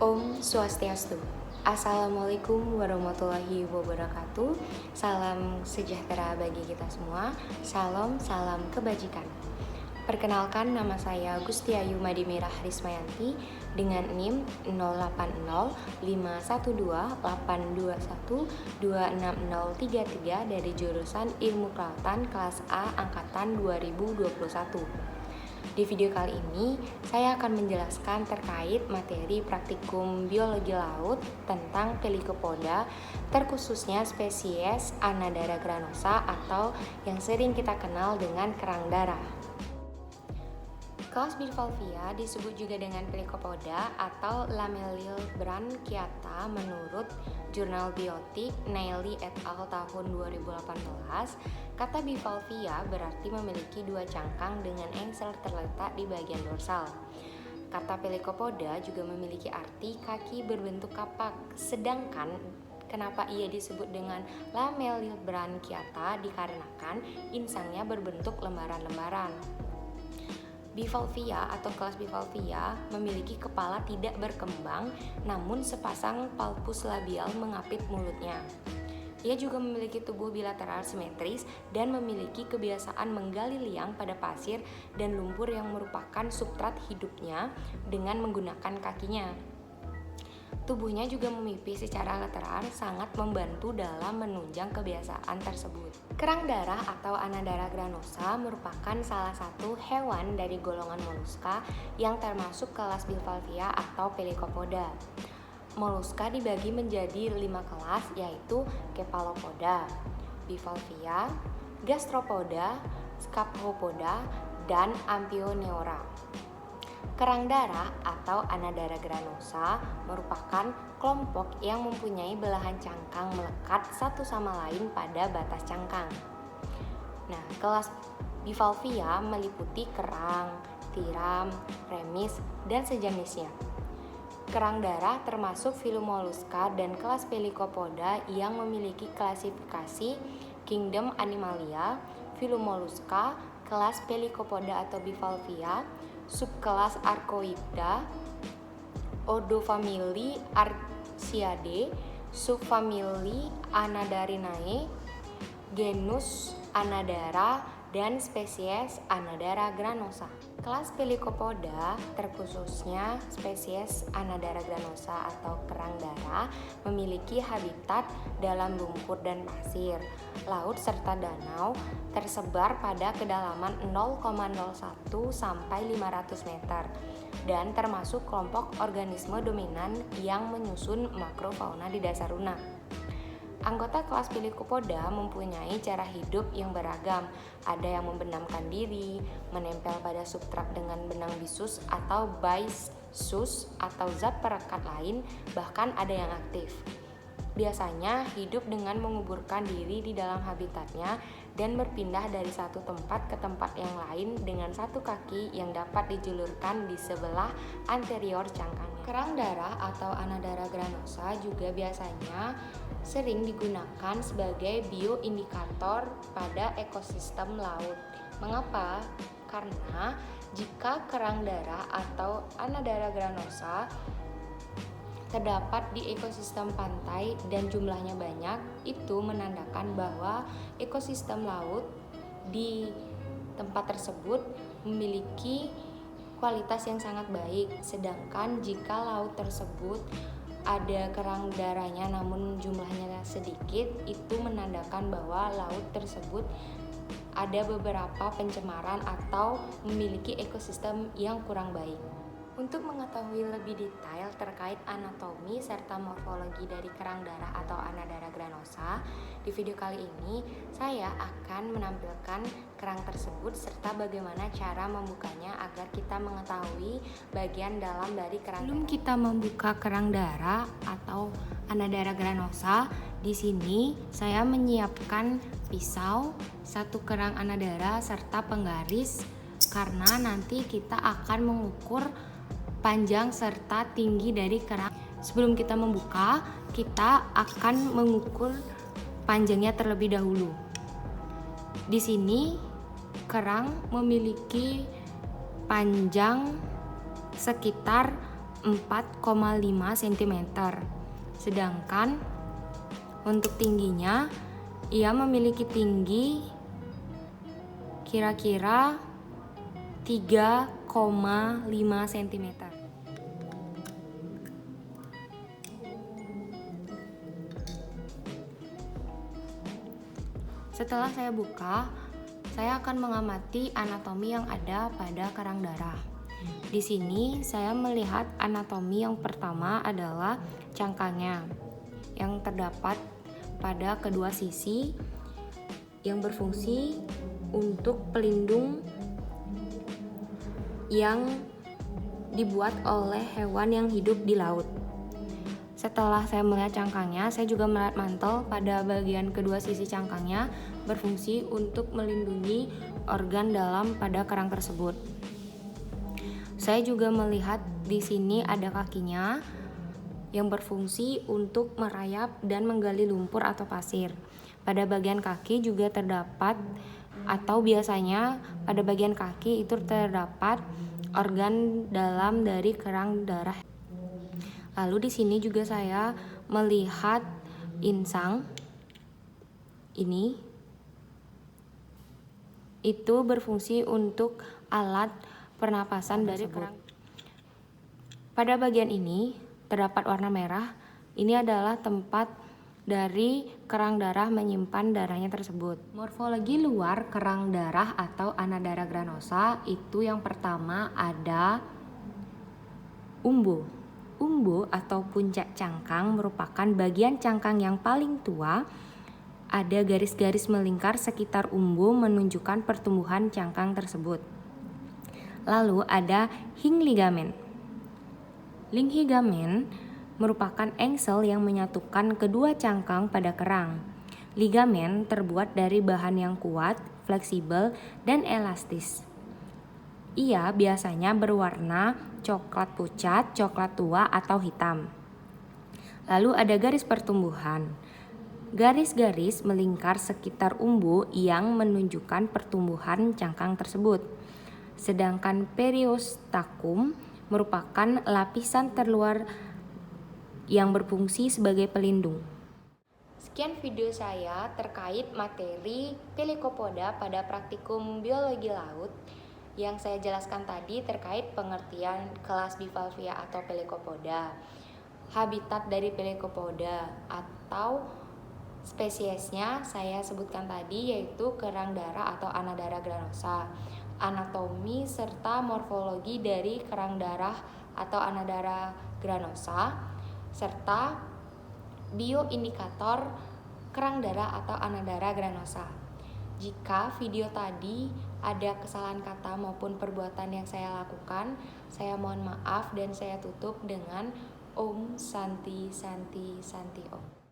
Om Swastiastu. Assalamualaikum warahmatullahi wabarakatuh. Salam sejahtera bagi kita semua. Salam kebajikan. Perkenalkan, nama saya Gustiayu Madimirah Rismayanti dengan NIM 08055182126033 dari jurusan Ilmu Kelautan kelas A angkatan 2021. Di video kali ini, saya akan menjelaskan terkait materi praktikum biologi laut tentang Pelycopoda, terkhususnya spesies Anadara granosa atau yang sering kita kenal dengan kerang darah. Kelas Bivalvia disebut juga dengan Pelycopoda atau Lamellibranchiata menurut Jurnal Biotik Neely et al. Tahun 2018. Kata bivalvia berarti memiliki dua cangkang dengan engsel terletak di bagian dorsal. Kata Pelycopoda juga memiliki arti kaki berbentuk kapak, sedangkan kenapa ia disebut dengan Lamellibranchiata dikarenakan insangnya berbentuk lembaran-lembaran. Bivalvia atau kelas Bivalvia memiliki kepala tidak berkembang, namun sepasang palpus labial mengapit mulutnya. Ia juga memiliki tubuh bilateral simetris dan memiliki kebiasaan menggali liang pada pasir dan lumpur yang merupakan substrat hidupnya dengan menggunakan kakinya. Tubuhnya juga memipih secara lateral, sangat membantu dalam menunjang kebiasaan tersebut. Kerang darah atau Anadara granosa merupakan salah satu hewan dari golongan moluska yang termasuk kelas Bivalvia atau Pelycopoda. Moluska dibagi menjadi 5 kelas, yaitu Cephalopoda, Bivalvia, Gastropoda, Scapholopoda, dan Amphioneura. Kerang darah atau Anadara granosa merupakan kelompok yang mempunyai belahan cangkang melekat satu sama lain pada batas cangkang. Nah, kelas Bivalvia meliputi kerang, tiram, remis, dan sejenisnya. Kerang darah termasuk filum Mollusca dan kelas Pelycopoda yang memiliki klasifikasi Kingdom Animalia, filum Mollusca, kelas Pelycopoda atau Bivalvia, subkelas Archoidea, Odofamily Archidae, subfamili Anadarinae, genus Anadara, dan spesies Anadara granosa. Kelas Pelycopoda, terkhususnya spesies Anadara granosa atau kerang darah, memiliki habitat dalam lumpur dan pasir, laut serta danau, tersebar pada kedalaman 0,01 sampai 500 meter, dan termasuk kelompok organisme dominan yang menyusun makrofauna di dasar lunak. Anggota kelas Pelycopoda mempunyai cara hidup yang beragam. Ada yang membenamkan diri, menempel pada substrat dengan benang bisus atau baisus atau zat perekat lain, bahkan ada yang aktif. Biasanya hidup dengan menguburkan diri di dalam habitatnya dan berpindah dari satu tempat ke tempat yang lain dengan satu kaki yang dapat dijulurkan di sebelah anterior cangkangnya. Kerang darah atau Anadara granosa juga biasanya sering digunakan sebagai bioindikator pada ekosistem laut. Mengapa? Karena jika kerang darah atau Anadara granosa terdapat di ekosistem pantai dan jumlahnya banyak, itu menandakan bahwa ekosistem laut di tempat tersebut memiliki kualitas yang sangat baik. Sedangkan jika laut tersebut ada kerang darahnya namun jumlahnya sedikit, itu menandakan bahwa laut tersebut ada beberapa pencemaran atau memiliki ekosistem yang kurang baik. Untuk mengetahui lebih detail terkait anatomi serta morfologi dari kerang darah atau Anadara granosa, di video kali ini saya akan menampilkan kerang tersebut serta bagaimana cara membukanya agar kita mengetahui bagian dalam dari kerang. Sebelum kita membuka kerang darah atau Anadara granosa, di sini saya menyiapkan pisau, satu kerang Anadara serta penggaris karena nanti kita akan mengukur panjang serta tinggi dari kerang. Sebelum kita membuka, kita akan mengukur panjangnya terlebih dahulu. Di sini kerang memiliki panjang sekitar 4,5 cm. Sedangkan untuk tingginya, ia memiliki tinggi kira-kira 3,5 cm. Setelah saya buka, saya akan mengamati anatomi yang ada pada kerang darah. Di sini saya melihat anatomi yang pertama adalah cangkangnya yang terdapat pada kedua sisi yang berfungsi untuk pelindung yang dibuat oleh hewan yang hidup di laut. Setelah saya melihat cangkangnya, saya juga melihat mantel pada bagian kedua sisi cangkangnya berfungsi untuk melindungi organ dalam pada kerang tersebut. Saya juga melihat di sini ada kakinya yang berfungsi untuk merayap dan menggali lumpur atau pasir. Pada bagian kaki juga terdapat, atau biasanya pada bagian kaki itu terdapat organ dalam dari kerang darah. Lalu di sini juga saya melihat insang ini itu berfungsi untuk alat pernapasan dari kerang. Pada bagian ini terdapat warna merah. Ini adalah tempat dari kerang darah menyimpan darahnya tersebut. Morfologi luar kerang darah atau Anadara granosa itu yang pertama ada umbo. Umbo atau puncak cangkang merupakan bagian cangkang yang paling tua. Ada garis-garis melingkar sekitar umbo menunjukkan pertumbuhan cangkang tersebut. Lalu ada hing ligamen. Ling ligamen merupakan engsel yang menyatukan kedua cangkang pada kerang. Ligamen terbuat dari bahan yang kuat, fleksibel, dan elastis. Ia biasanya berwarna coklat pucat, coklat tua, atau hitam. Lalu ada garis pertumbuhan. Garis-garis melingkar sekitar umbo yang menunjukkan pertumbuhan cangkang tersebut. Sedangkan periostakum merupakan lapisan terluar yang berfungsi sebagai pelindung. Sekian video saya terkait materi Pelycopoda pada praktikum biologi laut. Yang saya jelaskan tadi terkait pengertian kelas Bivalvia atau Pelycopoda, habitat dari Pelycopoda atau spesiesnya saya sebutkan tadi yaitu kerang darah atau Anadara granosa, anatomi serta morfologi dari kerang darah atau Anadara granosa, serta bioindikator kerang darah atau Anadara granosa. Jika video tadi ada kesalahan kata maupun perbuatan yang saya lakukan, saya mohon maaf dan saya tutup dengan Om Santi Santi Santi Om.